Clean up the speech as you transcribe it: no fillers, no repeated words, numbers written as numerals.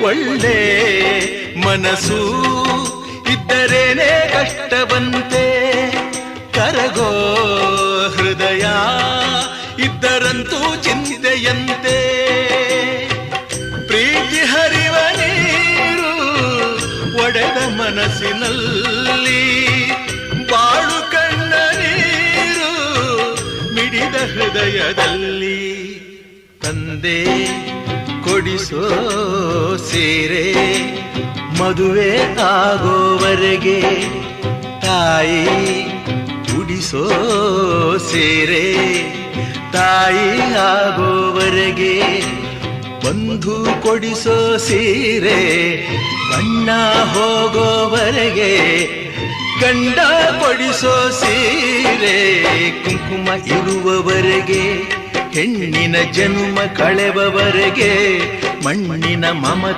ಒಳ್ಳೆ ಮನಸ್ಸು ಇದ್ದರೇನೆ ಕಷ್ಟವಂತೆ, ಕರಗೋ ಹೃದಯ ಇದ್ದರಂತೂ ಚಿಂತೆಯಂತೆ. ಪ್ರೀತಿ ಹರಿವ ನೀರು ಒಡೆದ ಮನಸ್ಸಿನಲ್ಲಿ, ಬಾಳು ಕಣ್ಣ ನೀರು ಮಿಡಿದ ಹೃದಯದಲ್ಲಿ. ತಂದೆ ಕೊಡಿಸೋ ಸೀರೆ ಮದುವೆ ಆಗೋವರೆಗೆ, ತಾಯಿ ಉಡಿಸೋ ಸೀರೆ ತಾಯಿ ಆಗೋವರೆಗೆ, ಬಂಧು ಕೊಡಿಸೋ ಸೀರೆ ಬಣ್ಣ ಹೋಗೋವರೆಗೆ, ಗಂಡ ಕೊಡಿಸೋ ಸೀರೆ ಕುಂಕುಮ ಇರುವವರೆಗೆ, ಹೆಣ್ಣಿನ ಜನ್ಮ ಕಳೆವವರೆಗೆ, ಮಣ್ಣಿನ ಮಮ